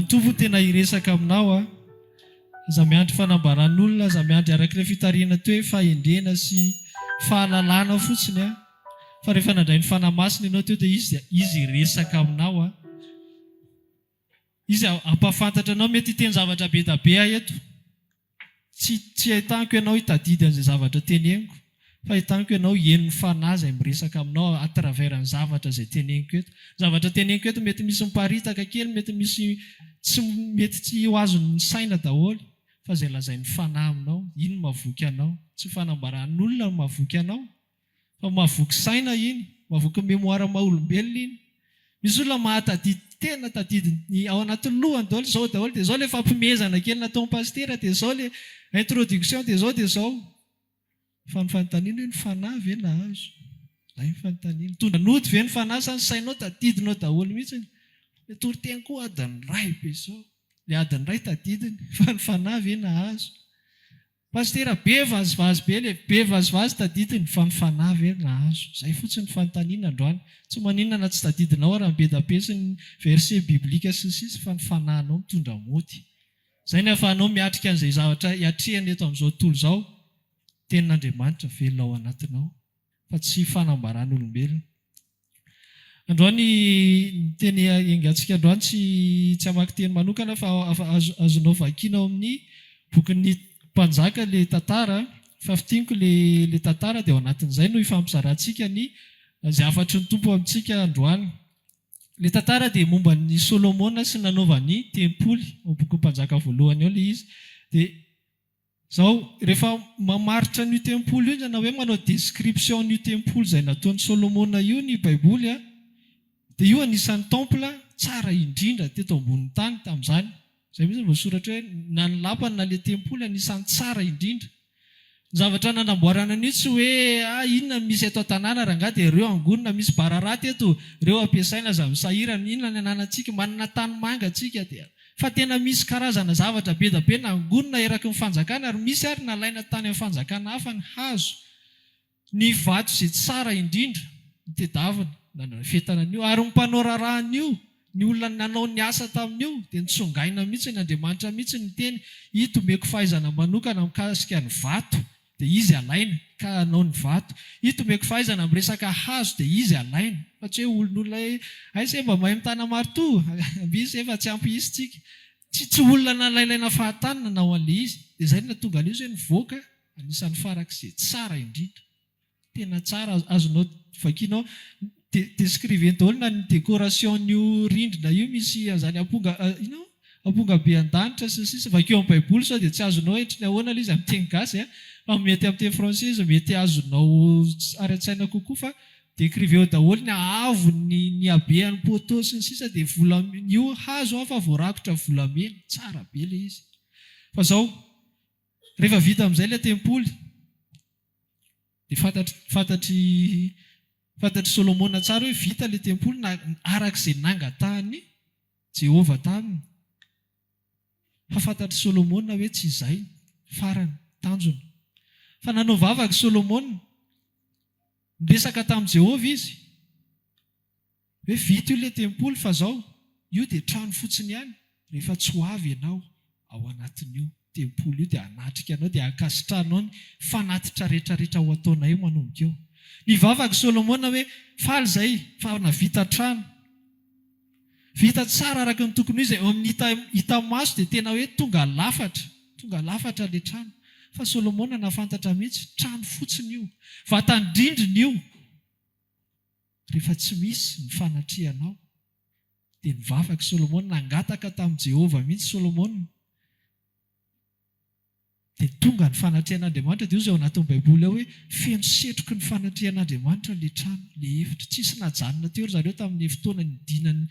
Antovo tena hiresaka aminao a. Za miandry fanambaran'olona, za miandry arak'ilay fitariana teo hoe fahendrena sy fahalalana fotsiny a. Fa rehefa nandray ny fanamasina ianao teo dia izy hiresaka aminao a. Izy ampafantatra anao mety hiteny zavatra be da be eto. Tsy ahitako ianao hitadidy an'izay zavatra teneniko. Fa ahitako ianao henon'ny fanahy izay miresaka aminao à travers ny zavatra izay teneniko eto. Zavatra teneniko eto mety misy miparitaka kely, mety tsy ho azon'ny saina daholo. Fa izay lazain'ny fanahy aminao, iny mahavoky anao. Tsy fanambaran'olona no mahavoky anao, fa mahavoky saina iny, mahavoky memoara maha-olombelona iny. Misy olona mahatadidy tena tadidy ao anatin'ny lohany daholo dia izao ilay fampimezana kely nataon'ny pastera, dia izao ilay introduction, dia izao. Fa ny fanontaniana hoe ny fanahy ve nahazo? Ilay ny fanontaniana. Tondranoty ve ny fanahy sa ny sainao tadidinao daholo mihitsy? Ilay toriteny koa adiny ray be izao. Ilay adiny ray tadidiny, fa ny fanahy ve nahazo? Pastera be vazivazy be, ilay be vazivazy tadidiny, fa ny fanahy ve nahazo? Izay fotsiny fanontaniana androany. Tsy maninona na tsy tadidinao raha be da be sy ny verset biblika sy ny sisa, fa ny fanahinao mitondra moty. Izay ny ahafahanao miatrika an'izay zavatra hiatrehany eto amin'izao tontolo izao. Tenin'Andriamanitra velona ao anatinao, fa tsy fanambaran'olombelona. Androany teny engantsika androany tsy hamaky teny manokana fa azonao vakiana ao amin'ny bokin'ny mpanjaka ilay tantara, fa fitiniko ilay tantara dia ao anatin'izay no ifampizarantsika ny izay afatry ny tompo amintsika androany. Ilay tantara dia momba ny Solomona sy nanaovany tempoly, ao bokin'ny mpanjaka voalohany ao ilay izy. Dia izao rehefa mamaritra ny tempoly io, na hoe manao description ny tempoly izay nataon'ny Solomona io ny Baiboly a, dia io anisan'ny temple tsara indrindra teto ambonin'ny tany tamin'izany. Izay mihitsy voasoratra hoe na ny lampany na ilay tempoly anisan'ny tsara indrindra. Ny zavatra nanamboarana an'io tsy hoe inona misy eto an-tanàna rangaha dia ireo angonina misy bararaty eto, ireo ampiasaina aza misahirana, inona ny ananantsika, manana tany manga antsika dia. Fa tena misy karazana zavatra be da be nangonina eraky ny fanjakana, ary misy ary nalaina tany amin'ny fanjakana hafa ny hazo. Ny vato izay tsara indrindra ny tedavina nanafetana an'io, ary ny mpanao rahan'io, ny olona nanao ny asa tamin'io dia nitsongaina mihitsy ny Andriamanitra mihitsy ny teny ito meko fahaizana manokana mikasika ny vato dia izy alaina ka hanao ny vato. Ito meko fahaizana miresaka hazo dia izy alaina. Fa tsy hoe olon'olona aisa mba mahay mitana marto, misy efa tsy ampy izy tsika. Tsy olona nalailaina fahatanana na ho an'ilay izy. Dia izay no tonga an'io izay nivoaka anisan'ny farak'izay tsara indrindra. Tena tsara azonao vakianao descriveny daholo na ny décoration-n'io rindrina io misy an'izany amponga be an-danitra sy sisa. Vakeo amin'ny Baiboly sao dia tsy azonao entriny ahoana ilay izy amin'ny teny gasy, fa mety amin'ny teny français izy mety azonao ary-tsaina kokoa, fa décriveo daholo ny ahavony, ny habean'ny poteau sy ny sisa, dia io hazo fa voarakotra volamena, tsara be ilay izy. Fa izao rehefa vita amin'izay ilay tempoly dia fantatry Solomona tsara hoe vita ilay tempoly arak'izay nangatahany Jehova taminy. Fa fantatry Solomona hoe tsy izay farany tanjona. Fa nanao vavaka Solomona, niresaka tamin'i Jehova izy hoe vita io ilay tempoly, fa izao io dia trano fotsiny ihany. Rehefa tsy ho avy ianao ao anatin'io tempoly io dia hanatrika anao, dia hakasitranao ny fanatitra rehetrarehetra ho ataonay io manomboka eo. Nivavaka Solomona hoe faly izay fa navita trano, vita tsara araka ny tokony izy, amin'ny hita maso dia tena hoe tonga lafatra ilay trano. Fa Solomona nafantatra mihitsy trano fotsiny io, vatandrindrina io. Rehefa tsy misy ny fanatrianao dia nivavaka Solomona, nangataka tamin'i Jehova mihitsy Solomona. Dia tonga ny fanatrian'Andriamanitra. Dia io izay ao anatin'ny Baiboly ao hoe feno setroky ny fanatrian'Andriamanitra ilay trano, ilay efitra. Tsisy najanona teo zareo tamin'ny fotoana nidinan'ny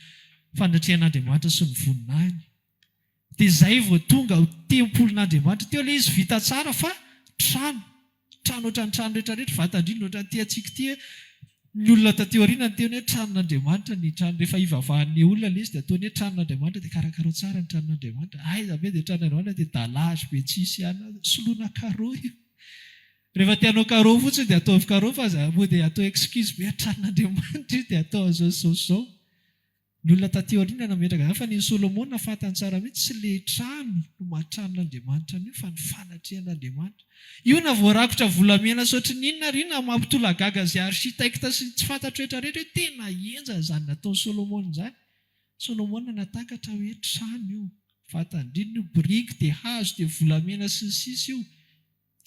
fanatrian'Andriamanitra sy ny voninahiny. Dia izay vao tonga ho tempolin'Andriamanitra teo ilay izy vita tsara, fa trano ohatran'ny trano rehetrarehetra, vatandrindra ohatran'ny ty antsika ty. Ny olona tateo aoriana ny teny hoe tranon'Andriamanitra, ny trano rehefa hivavahan'ny olona ilay izy dia ataony hoe tranon'Andriamanitra, dia karakarao tsara ny tranon'Andriamanitra. Aiza be dia tranon'Andriamanitra dia dalazy be tsisy ihany, soloina karô io. Rehefa tianao karô fotsiny dia ataovy karô, fa moa dia atao excuse be tranon'Andriamanitra io dia atao zao. Ny olona taty aoriana nametraka fa ny Solomona fantany tsara mihitsy tsy le trano no mahatranon'Andriamanitra io fa ny fanatrehan'Andriamanitra. Io na voarakotra volamena sotry ninona ry na mampitola gaga zay arsitekta sy tsy fantatra rehetrarehetra hoe tena enja izany nataon'ny Solomona izany. Solomona natakatra hoe trano io, vatandrino io, biriky dia hazo dia volamena sy ny sisa io.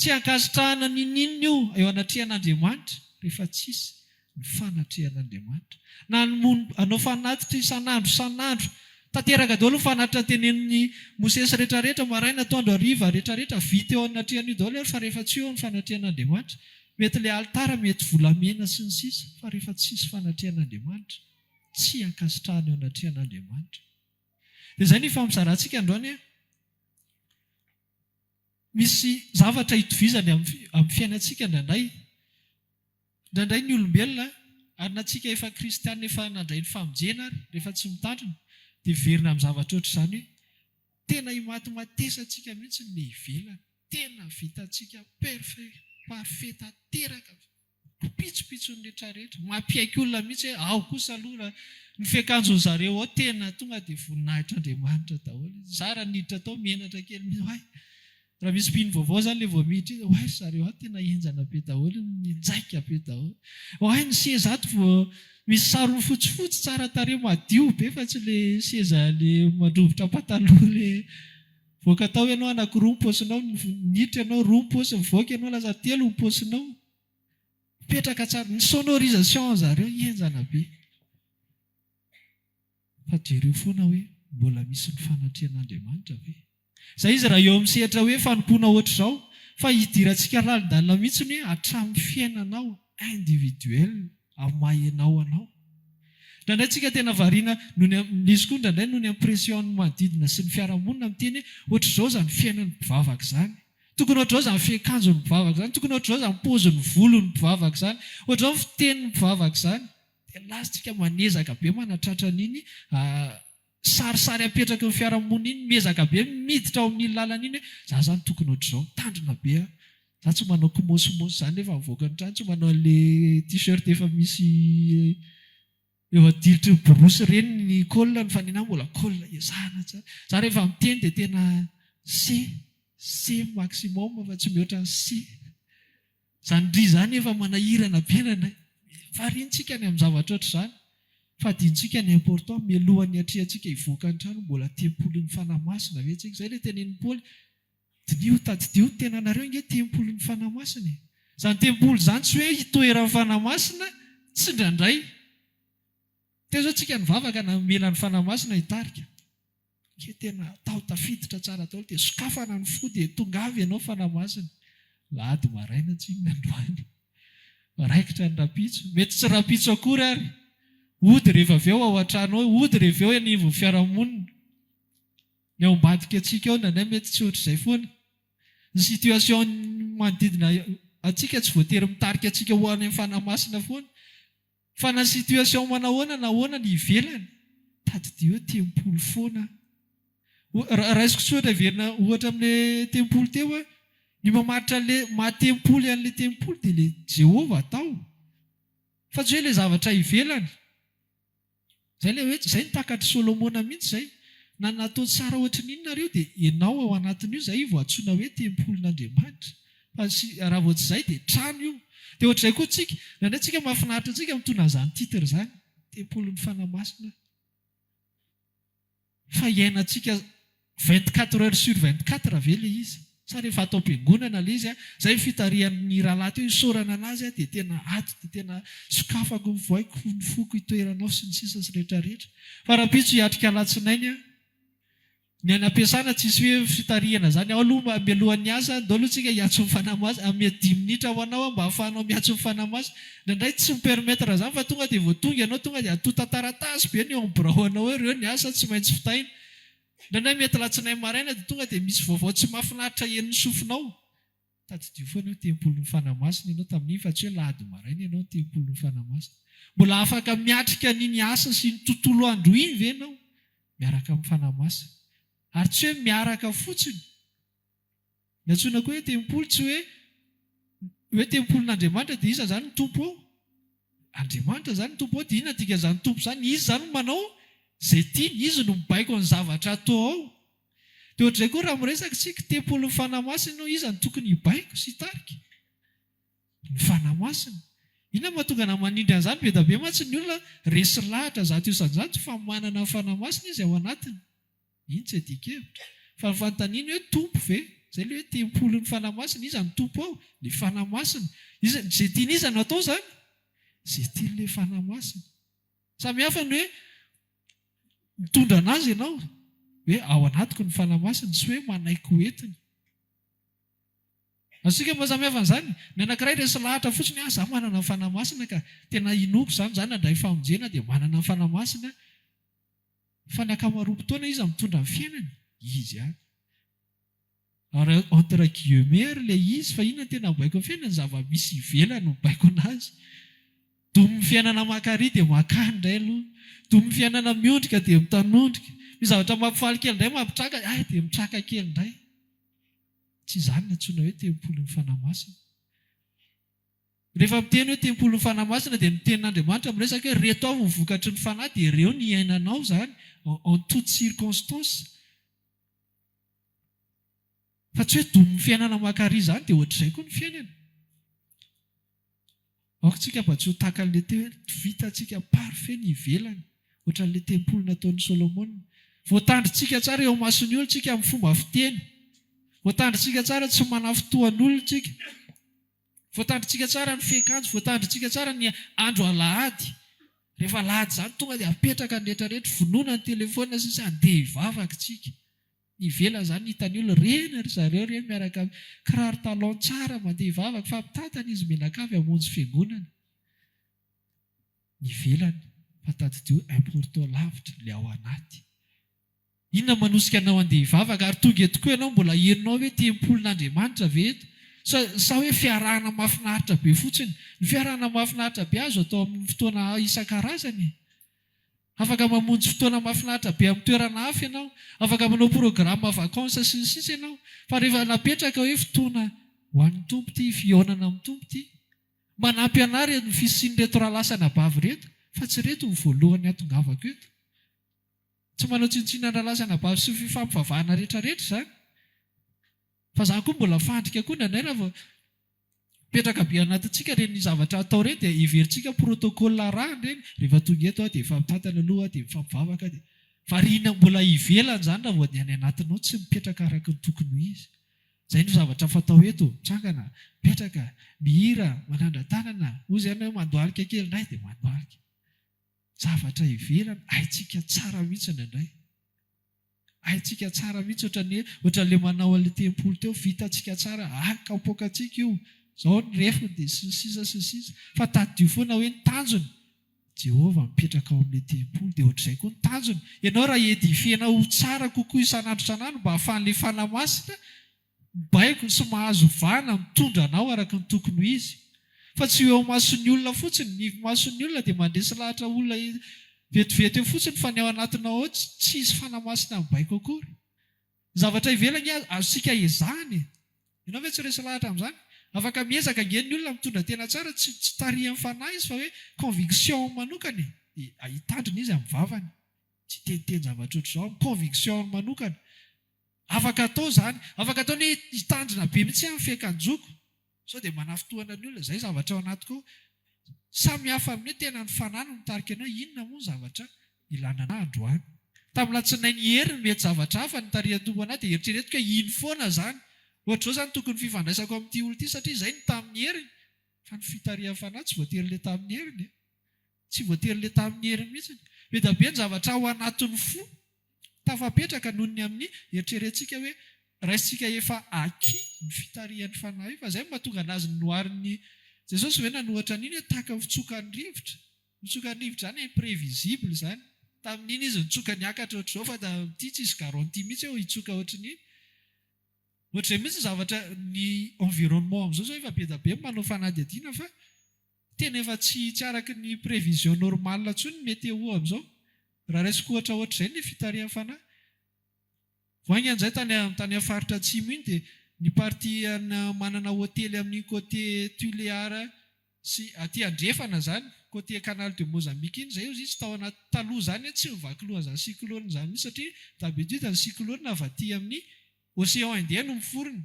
Tsy ankasitrahana ninina io eo anatrehan'Andriamanitra rehefa tsisy ny fanatrehan'Andriamanitra. Na anao fanatitra isan'andro tanteraka daholo ny fanatitra tenen'ny Mosesy rehetrarehetra maraina atoandro hariva rehetrarehetra vita eo anatrehany io daholo fa rehefa tsy eo ny fanatrehan'Andriamanitra mety ilay altara mety volamena sy ny sisa fa rehefa tsisy fanatrehan'Andriamanitra tsy ankasitrahana eo anatrehan'Andriamanitra. Dia izay ny fampizarantsika androany misy zavatra hitovizany amin'ny fiainantsika indraindray ny olombelona ary na tsika efa kristianina efa nandray ny famonjena ary rehefa tsy mitandrina dia verina amin'ny zavatra ohatr' izany hoe tena himaty-matesantsika mihitsy ny ivelany, tena vitantsika parfait tanteraka, pitsopitsony rehetrarehetra, mampiaiky olona mihitsy hoe ao kosa aloha ny fiakanjon zareo ao tena tonga dia voninahitr'Andriamanitra daholo. Zara niditra tao menatra kely mihitsy raha misy mpino vaovao izany ilay voamiditra izy hoay zareo tena enjana be daholo ninjaika be daholo. Hoay ny seza ato vao misy sarony fotsifotsy tsara tarehy madio be fa tsy ilay seza ilay mandrovotra pataloha ilay voaka tao ianao anankiroa ny paosinao, niditra ianao roa ny paosiny, voaka ianao lasa telo ny paosinao. Petraka tsara ny sonorisation zareo enjana be. Fa jereo foana hoe mbola misy ny fanatrehan'Andriamanitra ve? Izay izy raha eo amin'ny sehatra hoe fanompoana ohatr'izao fa hidirantsika lalindalina mihitsy ny hoe hatramin'ny fiainanao individuel amin'ny maha-enao anao. Indraindray tsika tena variana nisy koa indraindray noho ny impression manodidina sy ny fiarahamonina miteny ohatr'izao izany fiainan'ny mpivavaka izany. Tokony ohatr'izao izany fiakanjon'ny mpivavaka izany, tokony ohatr'izao izany paozin'ny volon'ny mpivavaka izany, ohatr'izao ny fitenin'ny mpivavaka izany. Dia lasitsika manezaka be manatratra an'iny sarisary apetraka ny fiarahamonina iny, mezaka be miditra ao amin'iny lalana iny hoe za zany tokony ohatr'izao mitandrina be za tsy manao komosomosy izany rehefa mivoaka ny trano, tsy manao an'ilay t-shirt efa misy efa dilitry borosy ireny ny kolona ny fanena mbola kolona ezahana tsara. Za rehefa miteny dia tena C maximum fa tsy mihoatra ny C. Izany ry izany efa manahirana benana variantsika ny amin'ny zavatra ohatr'izany. Fa dintsika ny important mialohan'ny atrehantsika hivoaka ny trano mbola tempolon'ny fanamasina ve tsika. Izay ilay tenen'i Paoly, dinio tadidio ny tenanareo inge tempolon'ny fanamasina. Izany tempolo izany tsy hoe hitoeran'ny fanamasina, tsy indrandray. Teo izao tsika nivavaka na mela ny fanamasina hitarika. Ke tena tao tafiditra tsara tao dia sokafana ny fo dia tonga avy ianao fanamasina. Lady maraina tsika nandroany. Maraikitra ny rapitso. Mety tsy rapitso akory ary. Ody rehefa avy eo ao an-trano ao, ody rehefa eo anivon'ny fiarahamonina. Ny ao ambadika antsika ao indraindray mety tsy ohatr'izay foana. Ny situation manodidina antsika tsy voatery mitarika antsika ho any amin'ny fanamasina foana. Fa na situation manahoana na ahoana ny ivelany, tadidio hoe tempolo foana. Raisiko tsy ohatra verina ohatra amin'ilay tempolo teo hoe ny mamaritra an'ilay mahatempoly an'ilay tempolo dia ilay Jehova atao. Fa tsy hoe ilay zavatra ivelany. Izay ilay hoe izay nitakatry Solomona mihitsy izay. Na natao tsara ohatran'inona nareo dia ianao ao anatin'io izay vao antsoina hoe tempolon'Andriamanitra. Fa raha vao tsy izay dia trano io. Dia ohatr'izay koa tsika, indraindray tsika mahafinaritra antsika mitondra an'izany titira izany, tempolon'ny fanamasina. Fa iainantsika 24 heures sur 24 ve ilay izy? Sa rehefa atao am-piangonana ilay izy, izay fitarihan'ny rahalahy teo isaorana anazy dia tena ato, dia tena sokafako ny voaiko, ny foko hitoeranao sy ny sisa sy rehetrarehetra. Fa raha pitso hiatrika alatsinainy, ny any am-piasana tsisy hoe fitarihana izany. Ao aloha mialohan'ny asa, dao aloha tsika hiatso ny fanamasina, amin'ny 10 minitra ho anao mba hahafahanao miatso ny fanamasina. Indraindray tsy mipermetra izany fa tonga dia vao tonga ianao tonga dia atota taratasy be ny eo amin'ny biraonao hoe ireo ny asa tsy maintsy fitaina. Indraindray mety latsinainy maraina dia tonga dia misy vaovao tsy mahafinaritra en'ny sofinao. Tadidio foana hoe tempolon'ny fanamasina ianao tamin'iny fa tsy hoe lahady maraina ianao tempolon'ny fanamasina. Mbola afaka miatrika n'iny asa sy ny tontolo andro iny ve ianao miaraka amin'ny fanamasina. Ary tsy hoe miaraka fotsiny. Ny antsoina koa hoe tempolo tsy hoe tempolon'Andriamanitra dia iza izany ny tompo ao? Andriamanitra izany ny tompo ao dia inona dika izany tompo izany? Izy izany manao Izay tiany izy no mibaiko ny zavatra atao ao. Dia ohatr'izay koa raha miresaka tsika tempolon'ny fanahy-masina no iza no tokony hibaiko sy hitarika. Ny fanahy-masina. Inona mahatonga na manindry an'izany be dia be mantsy ny olona resy lahatra zato isan-jato fa manana ny fanahy-masina izy ao anatiny. Iny tsy adikevitra. Fa ny fanontaniana hoe tompo ve? Izay ilay hoe tempolon'ny fanahy-masina iza ny tompo ao? Ilay fanahy-masina. Izay tiany iza no atao izany? Izay tian'ilay fanahy-masina. Samy hafa ny hoe mitondra anazy ianao. Hoe ao anatiko ny fanahy-masina sy hoe manaiky ho entiny. Asika mahasamy hafa an'izany. Ny anankiray resy lahatra fotsiny zaho manana ny fanahy-masina ka tena inoko izany handray famonjena dia manana ny fanahy-masina. Fa ny ankamaroam-potoana izy mitondra ny fiainany. Izy ihany. Entre guillemets ilay izy fa inona tena mibaiko ny fiainany zava-misy ivelany no mibaiko anazy. Toy ny fiainana maka-ry dia maka indray aloha. Toy ny fiainana miondrika dia mitanondrika. Misy zavatra mampifaly kely indray mampitraka, dia mitraka kely indray. Tsy izany natsoina hoe tempolon'ny fanahy-masina. Rehefa miteny hoe tempolon'ny fanahy-masina dia ny tenin'Andriamanitra miresaka hoe reto avy ny vokatry ny fanahy dia ireo ny iainanao izany en toute circonstance. Fa tsy hoe domin'ny fiainana maka-ry izany dia ohatr'izay koa ny fiainana. Aoka mba tsy ho tahaka an'ilay teo hoe vitantsika parfait ny ivelany. Ohatran'ilay tempolo nataon'i Solomona. Voatandritsika tsara eo mason'ny olona tsika amin'ny fomba fiteny. Voatandritsika tsara tsy manafotoan'olona tsika. Voatandritsika tsara ny fiakanjo, voatandritsika tsara ny andro alahady. Rehefa alahady izany tonga dia apetraka ny rehetrarehetra, vonoina ny telefona sisa andeha hivavaka tsika. Ny ivela izany hitan'ny olona reny ry zareo reny miaraka kiraro talon tsara mandeha hivavaka fa mitantana izy menakavy hamonjy fiangonana. Ny ivelany fa tadidio important lavitra ilay ao anaty. Inona manosika anao andeha hivavaka ary tonga tokoa ianao mbola herinao hoe tempolon'Andriamanitra ve eto? Sa hoe fiarahana mahafinaritra be fotsiny. Ny fiarahana mahafinaritra be azo atao amin'ny fotoana isan-karazany. Afaka mamonjy fotoana mahafinaritra be amin'ny toerana hafa ianao. Afaka manao programma vakansa sy ny sisa ianao. Fa rehefa napetraka hoe fotoana ho an'ny tompo ity, fihaonana amin'ny tompo ity, manampy anary ny fisian'ireto rahalasana bavy reto, fa tsy reto ny voalohany atongavako eto. Tsy manao tsinontsinona rahalasana bavy sy fifampivavahana rehetrarehetra izany. Fa izany koa mbola fandrika koa nanay raha petraka be anatintsika ireny zavatra atao ireny dia heverintsika protokôla raha ireny. Rehefa tonga eto dia mifampitantana aloha dia mifampivavaka dia variana mbola ivelany izany raha vao ny any anatinao tsy mipetraka araka ny tokony ho izy. Izay no zavatra fatao eto. Mitsangana, mipetraka, mihira, manandran-tanana. Hoy izany hoe mandohalika kely indray dia mandohalika. Zavatra ivelany haintsika tsara mihitsy indray. Haintsika tsara mihitsy ohatran'ilay manao an'ilay tempolo teo, vitantsika tsara, kapoakantsika io. Izao ny refony dia sy ny sisa sy ny sisa. Fa tadidio foana hoe ny tanjony. Jehovah mipetraka ao amin'ilay tempolo dia ohatr'izay koa ny tanjony. Ianao raha edifena ho tsara kokoa isan'andro isan'andro mba ahafahan'ilay fanahy-masina mibaiko sy mahazo vahana mitondra anao araka ny tokony ho izy. Fa tsy eo mason'ny olona fotsiny. Ny mason'ny olona dia mandresy lahatra olona vetivety eo fotsiny fa ny ao anatinao ao tsy isy fanahy-masina mibaiko akory. Zavatra ivelany azosika ezahany. Ianao ve tsy resy lahatra amin'izany? Afaka miezaka angen'ny olona mitondra tena tsara, tsy tarihan'ny fanahy izy fa hoe conviction manokany. Hitandrina izy amin'ny vavany. Tsy teniteny zavatra ohatr'izao, conviction manokana. Afaka atao izany. Afaka atao ny hitandrina be mihitsy amin'ny fiakanjoko. Sao dia manafotoana ny olona. Izay zavatra ao anatiko. Samy hafa amin'ny hoe tena ny fanahy no mitarika anao. Inona moa ny zavatra ilana androany. Tamin'ny latsinainy heriny mety zavatra hafa ny tarihan-tompo anahy dia eritreretiko hoe iny foana izany. Ohatr'izao izany tokony fifandraisako amin'ity olona ity satria izay ny tamin'ny heriny. Fa ny fitarihan'ny fanahy tsy voatery ilay tamin'ny heriny. Tsy voatery ilay tamin'ny heriny mihitsy. Be dia be ny zavatra ao anatin'ny fo. Tafapetraka noho ny amin'ny eritreretintsika hoe raisitsika efa aki ny fitarihan'ny fanahy io. Fa izay mahatonga anazy noharin'ny Jesosy hoe nanohatra an'iny hoe tahaka ny fitsokan'ny rivotra. Mitsokan'ny rivotra izany imprévisible izany. Tamin'iny izy nitsoka niakatra ohatr'izao fa ity tsy isy garantie mihitsy hoe hitsoka ohatr'iny. Ohatr'izay mihitsy zavatra ny environnement amin'izao zao efa be dia be manao fanadihadiana fa tena efa tsy araky ny prévision normale intsony météo amin'izao. Raha raisiko ohatr'izay ny fitarihan'ny fanahy. Voainga an'izay tany amin'ny faritra atsimo iny dia ny party manana hotely amin'ny côté Tuléar sy aty andrefana zany côté canal de Mozambique iny zay izy tao anaty taloha zany tsy mivaky lohan'izany cyclone zany mihitsy satria d'habitude ny cyclone avy aty amin'ny océan Indien no miforona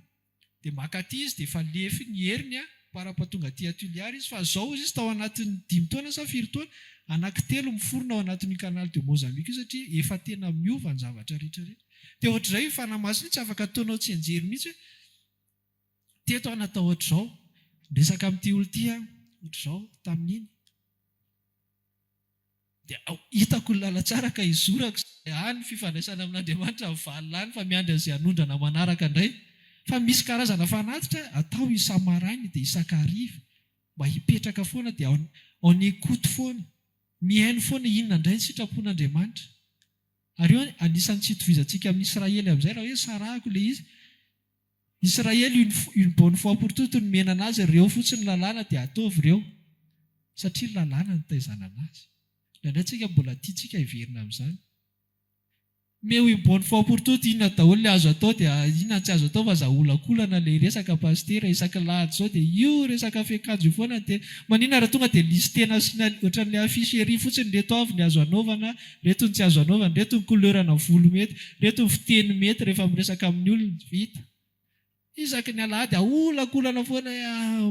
dia makaty izy dia efa lefy ny heriny para-pahatonga aty Tuiliary izy fa zao izy tao anatin'ny 5 taona sa 4 taona anankitelo miforona ao anatin'ny canal de Mozambique satria efa tena miova ny zavatra rehetrarehetra. Dia ohatr'izay fanamasina tsy afaka ataonao tsy enjery mihitsy teto anatao ohatr'izao resaka amin'ity olo ity ohatr'izao tamin'iny dia hitako lalatsara ka izorako ny fifandraisana amin'Andriamanitra valany fa miandry an'izay hanondrana manaraka indray fa misy karazana fanatitra atao isa-maraina dia isan-kariva mba hipetraka foana dia on écoute foana mihaino foana inona indray ny sitrapon'Andriamanitra. Ary eo anisan'ny tsy itovizantsika amin'ny Israely amin'izay raha hoe sarahako ilay izy. Israely une bonne fois pour toutes ny mena anazy ireo fotsiny lalàna dia ataovy ireo satria lalàna ny taizanana azy. Indray tsika mbola tiatsika hiverina amin'izany. Meo une bonne fois pour toutes inona daholo ilay azo atao dia inona tsy azo atao fa zaolakolana ilay resaka pastera isaka lahady zao dia io resaka fiakanjo foana dia maninona raha tonga dia listena asiana ohatran'ilay afficherie fotsiny reto avy ny azo anaovana, reto ny tsy azo anaovana, reto ny couleurana volo mety, reto ny fiteny mety rehefa miresaka amin'ny olona vita. Isaky ny alahady aolakolana foana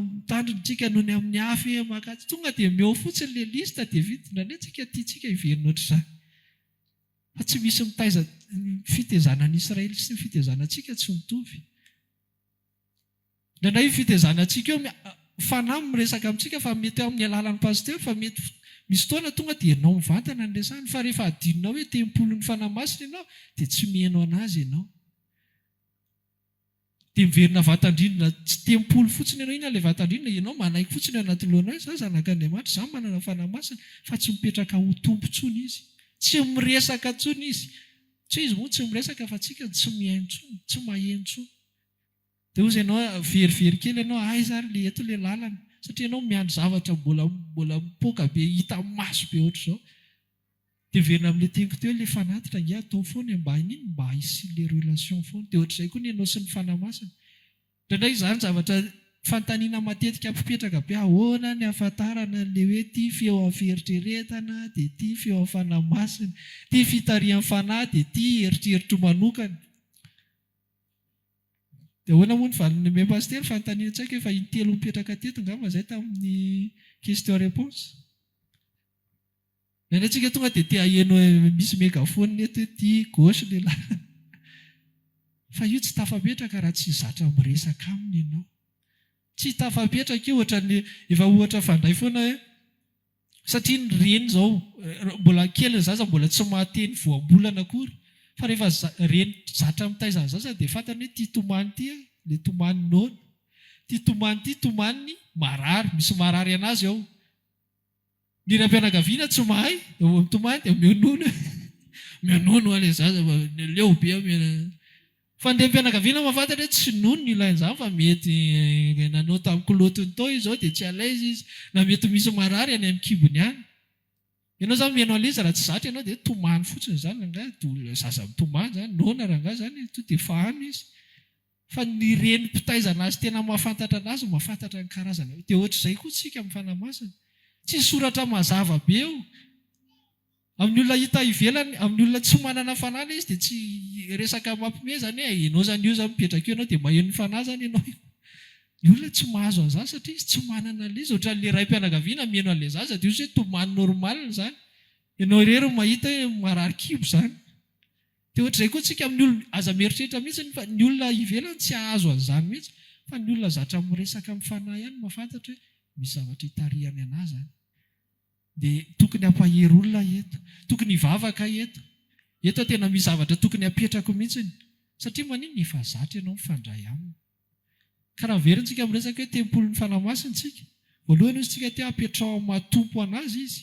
mitandronytsika noho ny amin'ny afy makatsy tonga dia meo fotsiny ilay lista dia vita indray tsika tiatsika hiverina ohatr'izany. Fa tsy misy mitaiza fitezanan'ny Israely sy ny fitezanantsika tsy mitovy. Indray fitezanantsika eo fanahy miresaka amintsika fa mety amin'ny alalan'ny pasteur fa mety misy fotoana tonga dia ianao mivantana ny resahany fa rehefa adinonao hoe tempolon'ny fanahy masina ianao dia tsy mihaino anazy ianao. Dia miverina vatandrindrina tsy tempolo fotsiny ianao inona ilay vatandrindrina ianao manaiky fotsiny anaty lohanao za zanak'Andriamanitra za manana fanahy masina fa tsy mipetraka ho tompo tsony izy. Tsy miresaka tsony izy. Tsy izy moa tsy miresaka fa tsika tsy mihaino tsony, tsy maheno tsony. Dia ozy ianao verivery kely ianao zary ilay eto ilay lalana satria ianao miandry zavatra mbola mipoaka be hita maso be ohatr'izao. Dia verina amin'ilay teniko teo ilay fanatitra nge atao foana ambany iny mba hisy ilay relation foana. Dia ohatr'izay koa ny ianao sy ny fanahy masina. Indraindray izany zavatra fantaniana matetika mpipetraka be ahoana ny ahafantarana ilay hoe ity feo amin'ny fieritreretana dia ity feo amin'ny fanahy masina, ity fitarihan'ny fanahy dia ity eritreritro manokana. Dia ahoana moa ny valiny me pasteur fantaniana tsy haiko efa intelo mipetraka teto angamba izay tamin'ny question réponse. Nantsika tonga dia tia heno misy megafone eto ety gauche ilay lalana. Fa io tsy tafapetraka raha tsy zatra miresaka aminy ianao. Tsy tafapetraka io ohatran'ny efa ohatra fandray foana hoe satria ny reny izao mbola kely ny zaza mbola tsy mahateny voambolana akory fa rehefa reny zatra mitaizana zaza dia fantany hoe ity tomany ity ilay tomany noana, ity tomany ity tomaniny marary, misy marary anazy ao. Ny raim-pianakaviana tsy mahay eo amin'ny tomany dia mionono mionono ilay zaza leo be fa ny raim-pianakaviana mahafantatra hoe tsy nono ny ilain'izany fa mety nanao tamin'ny kolotiny tao izao dia tsy alaiza izy na mety misy marary any amin'ny kibony any. Ianao zany mihaino an'izy raha tsy zatra ianao dia tomany fotsiny izany rangahy zaza mitomany zany nona rangahy zany to dia fahamy izy. Fa ny reny mpitaizana azy tena mahafantatra anazy mahafantatra ny karazana. Dia ohatr'izay koa tsika amin'ny fanahy masina. Tsy soratra mazava be eo. Amin'ny olona hita ivelany, amin'ny olona tsy manana fanahy izy dia tsy resaka mampime zany hoe ianao zany io zany mipetraka eo ianao dia maheno ny fanahy zany ianao. Ny olona tsy mahazo an'izany satria izy tsy manana an'ilay izy. Ohatran'ilay raim-pianakaviana mihaino an'ilay zaza dia izy hoe tomany normal zany. Ianao irery mahita hoe marary kibo zany. Dia ohatr'izay koa tsika amin'ny olona aza mieritreritra mihitsy fa ny olona ivelany tsy ahazo an'izany mihitsy fa ny olona zatra miresaka amin'ny fanahy ihany mahafantatra hoe misy zavatra hitarihany anazy zany. Dia tokony hampahery olona eto, tokony hivavaka eto. Eto tena misy zavatra tokony hapetrako mihitsy satria maninona efa zatra ianao mifandray aminy. Karaha veryntsika miresaka hoe tempolon'ny fanahy masina tsika. Voalohany izy tsika tia hapetrao matompo anazy izy.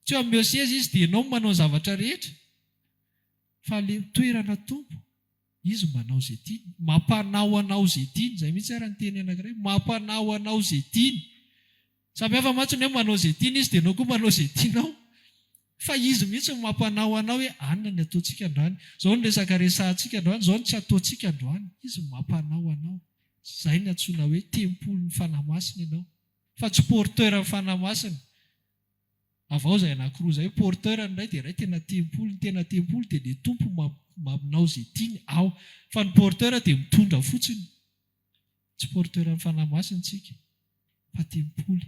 Tsy hoe mioseza izy dia ianao manao zavatra rehetra. Fa ilay toerana tompo, izy manao izay tiany. Mampanao anao izay tiany. Izay mihitsy ara ny teny anankiray. Mampanao anao izay tiany. Samy hafa matsiny hoe manao izay tiany izy dia ianao koa manao izay tianao. Fa izy mihitsy mampanao anao hoe anona ny ataontsika androany. Izao ny resaka resahantsika androany, izao ny tsy ataontsika androany. Izy mampanao anao. Izay ny antsoina hoe tempolon'ny fanahy masina ianao. fa tsy porteur ny fanahy masina. Avao izay anankiroa izay, porteur ndray dia iray tena tempolo, ny tena tempolo dia ilay tompo maminao izay tiany ao, fa ny porteur dia mitondra fotsiny. Tsy porteur ny fanahy masina tsika, fa tempoly.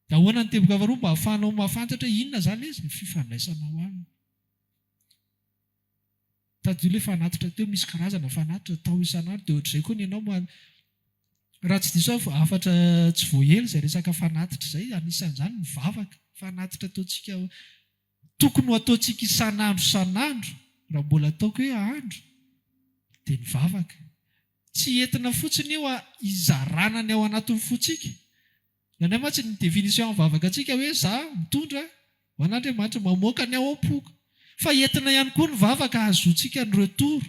Da ahoana ny teboka faharoa mba ahafahanao mahafantatra inona izany izy, fifandraisana ho aminy. Tadio ilay fanatitra teo, misy karazana fanatitra tao isan'andro, dia ohatr'izay koa ny ianao raha tsy diso afatra tsy voaely izay resaka fanatitra izay, anisan'izany mivavaka. Fanatitra ataontsika tokony ho ataontsika isan'andro, raha mbola ataoko hoe andro, dia mivavaka. Tsy entina fotsiny io izarana ny ao anatin'ny fotsika. Nanay mantsy ny définition mivavaka antsika hoe za mitondra ho an'Andriamanitra mamoaka ny ao am-poko. Fa entina ihany koa ny vavaka azotsika ny retour.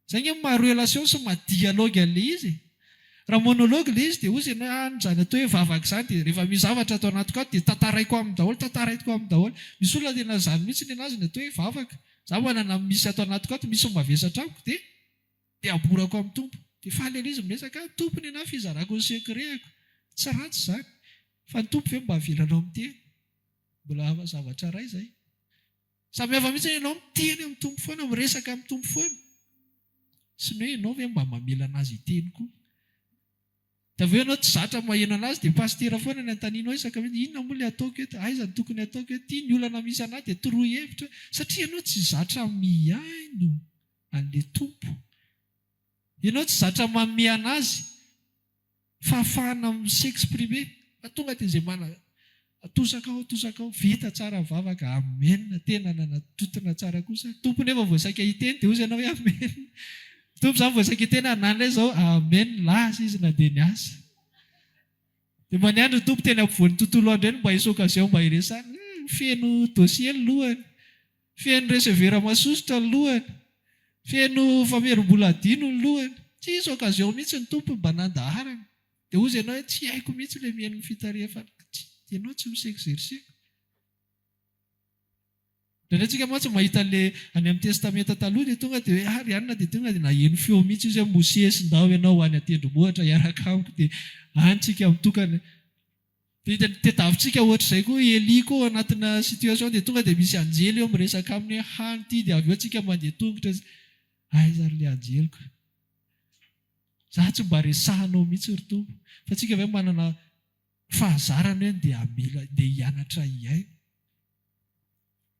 Izay ny ma-relation sy ma-dialogue an'ilay izy. Raha monologue ilay izy dia hozy ianao zany atao hoe vavaka izany dia rehefa misy zavatra atao anatiko ato dia tantaraiko amin'ny daholo. Misy olona tena zany mihitsy ny anazy ny atao hoe vavaka. Za manana misy atao anatiko ato, misy mavesatra amiko dia aborako amin'ny tompo. Dia faly ilay izy miresaka, tompony anahy fizarako ny sekreko. Tsy ratsy izany. Fa ny tompo ve mba avelanao miteny? Mbola zavatra iray izay. Samihafa mihitsy ianao miteny amin'ny tompo foana, miresaka amin'ny tompo foana. Sy ny hoe ianao ve mba mamela anazy hiteny koa. Dia aveo ianao tsy zatra maheno anazy dia pastera foana ny antaninao isaka hoe inona moa ilay ataoko eto? Aiza ny tokony ataoko eto? Tia ny olana misy anahy dia torohy hevitra. Satria ianao tsy zatra mihaino an'ilay tompo. Ianao tsy zatra manome anazy fahafahana s'exprimer. Fa tonga dia izay atosaka ao, vita tsara vavaka, amen, tena nanatotona tsara kosa. Tompo nefa voasaika hiteny dia hozy ianao hoe amen. Tompo izany voasaika hiteny ananilay izao, amen, lasa izy na dia ny asa. Dia maniandro tompo teny ampovoan'ny tontolo andro eny mba hisy occasion mba hiresana. Feno dossier ny lohany, feno resevera masosotra ny lohany, feno famerim-bola adino ny lohany. Tsy hisy occasion mihitsy ny tompo mba nandaharana. Dia hozy ianao hoe tsy haiko mihitsy ilay mihaino ny fitarihana. Ianao tsy misekseriseky. Antsika mantsy mahita ilay any amin'ny testamenta taloha dia tonga dia hoe ary anina dia tonga dia naheno feo mihitsy izy hoe Mosesy ndao ianao any an-tendrombohitra iaraka amiko dia antsika mitokana. Dia tadiavintsika ohatr'izay koa Eli koa anatina situation dia tonga dia misy anjely eo miresaka aminy hany ity dia avy eo antsika mandeha tongotra. Aiza ilay anjeliko? Za tsy mba resahanao mihitsy ry Tompo. Fa tsika ve manana fahazarana hoe dia amela, dia hianatra hiaino.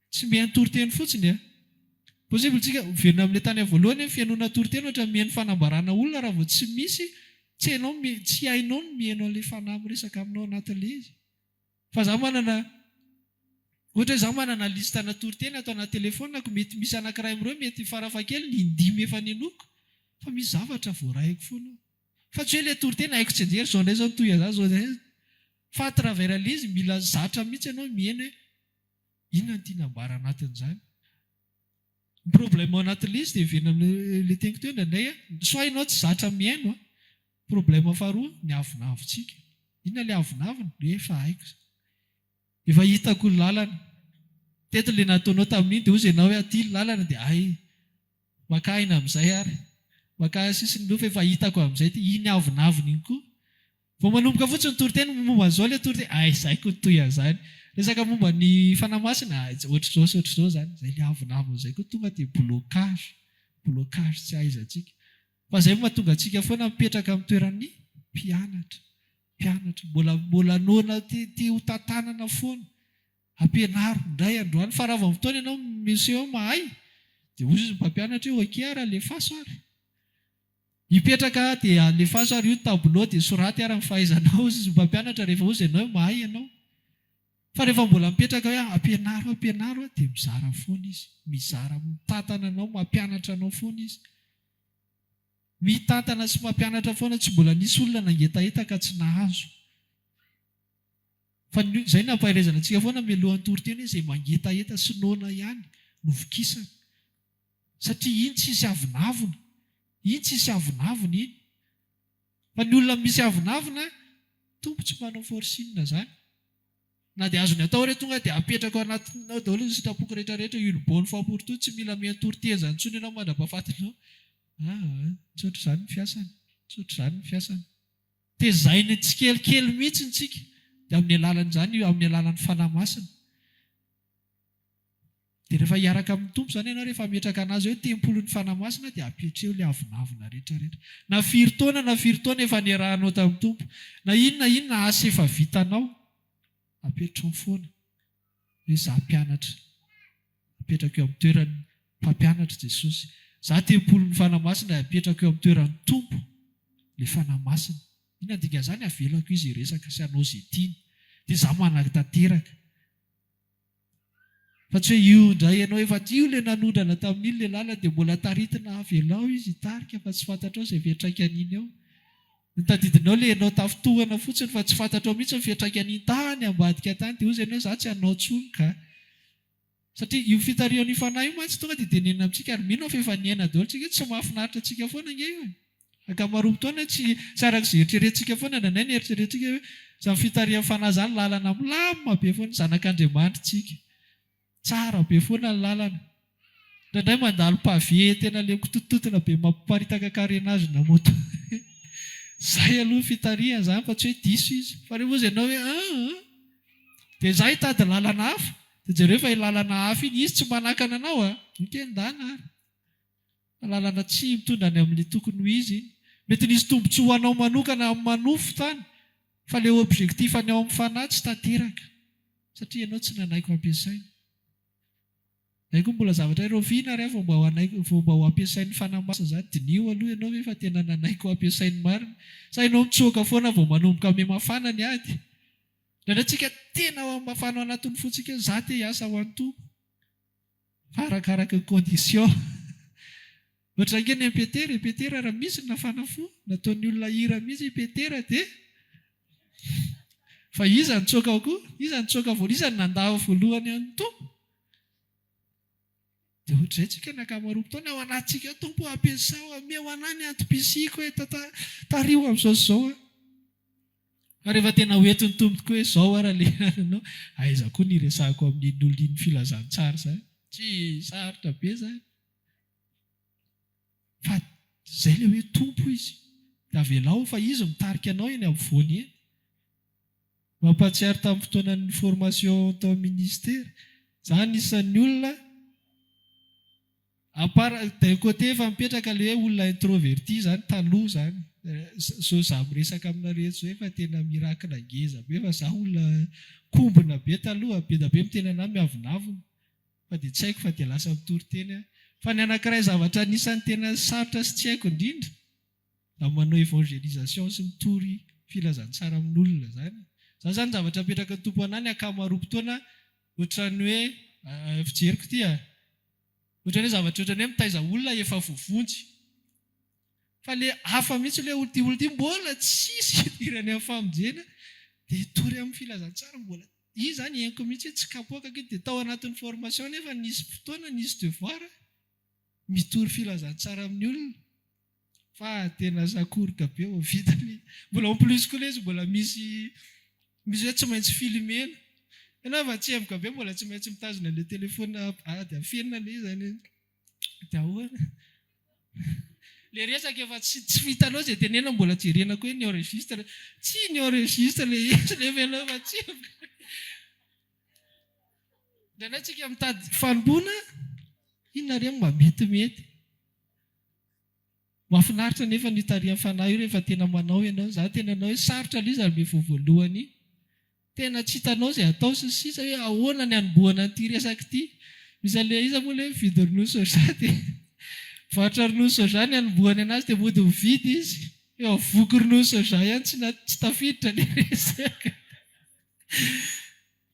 Tsy mihaino toriteny fotsiny. Possible tsika verina amin'ilay tany voalohany fihainoana toriteny ohatra mihaino fanambarana olona raha vao tsy misy, tsy hainao no mihaino an'ilay fanahy miresaka aminao anatin'ilay izy. Fa za manana listana toriteny atao anaty telefonako, mety misy anankiray amin'ireo mety farafakely ny 5 efa nenoko. Fa misy zavatra voarahiko foana. Fa tsy hoe ilay toriteny haiko tsy anjery zao indray zao toy zao izay. Fa à travers ilay izy mila zatra mihitsy ianao mihaino hoe inona no tiana ambara anatin'izany. Ny problème ao anatin'ilay izy dia verina amin'ilay teniko teo indray soit ianao tsy zatra mihaino. Problème faharoa ny avinavontsika. Inona ilay avinavina? Efa haiko. Efa hitako ny lalana. Teto ilay nataonao tamin'iny dia hozy ianao hoe aty ny lalana dia maka aina amin'izay ary. Maka sisiny lofa efa hitako amin'izay ty iny avinavina iny koa. Vao manomboka fotsiny ny toriteny momba an'izao ilay toriteny, izay koa toy an'izany. Resaka momba ny fanahy masina, ohatr'izao izany. Izay ilay avinavina izay koa tonga dia blocage tsy ahaizantsika. Fa izay mahatonga antsika foana mipetraka amin'ny toeran'ny mpianatra. Mbola noana ty ho tantanana foana. Ampianaro indray androany. Fa raha vao fotoana ianao misy eo mahay, dia hozy izy mpampianatra eo aky ary alefaso ary. Hipetraka dia alefaso ary io tableau dia soraty ary amin'ny fahaizanao hozy izy mpampianatra rehefa hozy ianao mahay ianao. Fa rehefa mbola mipetraka hoe ampianaro dia mizara foana izy. Mizara mitantana anao, mampianatra anao foana izy. Mitantana sy mampianatra foana, tsy mbola nisy olona nangetaheta ka tsy nahazo. Fa izay nampahaizana antsika foana mialohan'ny toriteny izay mangetaheta sy noana ihany no vokisana. Satria iny tsisy avinavina. Fa ny olona misy avinavina, tompo tsy manao forsinina izany. Na dia azony atao hoe tonga dia apetraka ao anatinao daholo ny sitrapoky rehetrarehetra io bonne fois pour toutes, tsy mila mihaino toriteny intsony ianao mandrapahafatinao. Tsotra izany ny fiasany. tezainy tsikelikely mihitsy ntsika dia amin'ny alalan'izany io amin'ny alalan'ny fanahy masina. Dia rehefa hiaraka amin'ny tompo izany ianao rehefa metraka anazy hoe tempolon'ny fanahy masina dia apetreo ilay avinavina rehetrarehetra. Na firy taona efa niarahanao tamin'ny tompo. Na inona asa efa vitanao apetrao foana. Hoe izaho mpianatra. Apetrako eo amin'ny toeran'ny mpampianatra Jesosy. Izaho tempolon'ny fanahy masina apetrako eo amin'ny toeran'ny tompo ilay fanahy masina. Inona diga izany avelako izy resaka sy anao izay tiany. Dia izaho manan-tanteraka. Fa tsy hoe io indray ianao efa io ilay nanondrana tamin'iny ilay lala dia mbola taritina avelao izy hitarika fa tsy fantatrao izay fiantraikany iny ao. Nitadidinao ilay ianao tafitohana fotsiny fa tsy fantatrao mihitsy ny fiantraikany iny tany ambadika tany dia hoy ianao izaho tsy hanao tsony ka. Satria io fitarian'ny fanahy io mantsy tonga dia tenenina amintsika ary mino fa efa niaina daholo tsika tsy mahafinaritra antsika foana nge io. Ankamaroam-potoana tsy araka izay eritreretintsika foana nanay ny eritreretintsika hoe izany fitarian'ny fanahy izany lalana milamina be foana zanak'Andriamanitra tsika. Tsara be foana ny lalana. Indraindray mandalo pavé tena ilay kotototona be mamparitaka karenazy na moto. Izay aloha fitariana izany fa tsy hoe diso izy. Fa rehefa izy ianao hoe dia izaho hitady lalana hafa. Dia jereo fa lalana hafa iny izy tsy manakana anao nikendana ary. Lalana tsy mitondra any amin'ny tokony ho izy. Mety nisy tombontsoa anao manokana amin'ny manofo tany. Fa ilay objektif any ao amin'ny fanahy tsy tanteraka. Satria ianao tsy nanaiko ampiasaina. Naiko mbola zavatra iroviana ary vao mba ho ampiasain'ny fanahy masina izany. Dinio aloha ianao hoe fa tena nanaiko ampiasain'ny marina. Sa ianao mitsoaka foana vao manomboka ame mafana ny ady. Indraindray tsika tena ao amin'ny mafana ao anatin'ny fotsika izaho te hiasa ho an'ny tompo. Fa arakaraka ny condition. Ohatra angeny ny Petera raha misy ny nafana fo, nataon'ny olona hira mihitsy Petera dia fa iza nitsoaka koa, iza nitsoaka voalohany, iza nandava voalohany an'ny tompo. Dia ohatr'izay tsika ny ankamaroam-potoana ao anatintsika tompo ampiasao ame ho anany antom-pisiko hoe tario amin'izao izao. Rehefa tena hoentin'ny tompo tokoa hoe izao ara ilay ananao, aiza koa ny resahako amin'ny olona filazantsara izany. Tsy sarotra be izany. Fa izay ilay hoe tompo izy. Dia avelao fa izy mitarika anao eny amin'ny voany eny. Mampatsiaro tamin'ny fotoanan'ny formation tao ministera. Izany isan'ny olona d'un côté efa mipetraka ilay hoe olona introverti izany taloha izany. So izaho miresaka aminareo zao efa tena mirakina ngeza be fa izaho olona kombona be taloha be da be miteny anahy miavinavina. Fa dia tsy haiko fa dia lasa mitory-teny. Fa ny anankiray zavatra anisan'ny tena sarotra sy tsy haiko indrindra da manao évangélisation sy mitory filazantsara amin'ny olona izany. Izany zavatra apetraka ny tompo anany ankamaroam-potoana ohatran'ny hoe fijeriko ity ohatran'ny hoe zavatra ohatran'ny hoe mitaiza olona efa vovonjy. Fa ilay hafa mihitsy ilay olona ity mbola tsisy hidirany amin'ny famonjena dia hitory amin'ny filazantsara mbola. Izy izany henoko mihitsy tsy kapoaka dia tao anatin'ny formation nefa nisy fotoana nisy devoir mitory filazantsara amin'ny olona. Fa tena sakoroka be ao vitany. Mbola en plus koa ilay izy mbola misy hoe tsy maintsy filmena. Ianao fa tsy hevoka be mbola tsy maintsy mitazona ilay telefona dia fenina ilay izy. Dia ahoana? Ilay resaka efa tsy vitanao izay tenena mbola jerenako hoe ny enregistre. Tsy ny enregistre ilay izy nefa ianao fa tsy hevoka. Dia antsika mitady fanombona, inona re mba metimety. Mahafinaritra nefa ny tarian'ny fanahy io rehefa tena manao ianao. Izaho tena nanao hoe sarotra ilay izy ary be voalohany. Tena tsy hitanao izay atao sy sisa hoe ahoana ny anombohana an'ity resaka ity. Misy ilay iza moa ilay mividy ronono soja dia varotra ronono soja ny anombohany anazy dia mody mividy izy. Eo voky ronono soja ihany tsy tafiditra ilay resaka.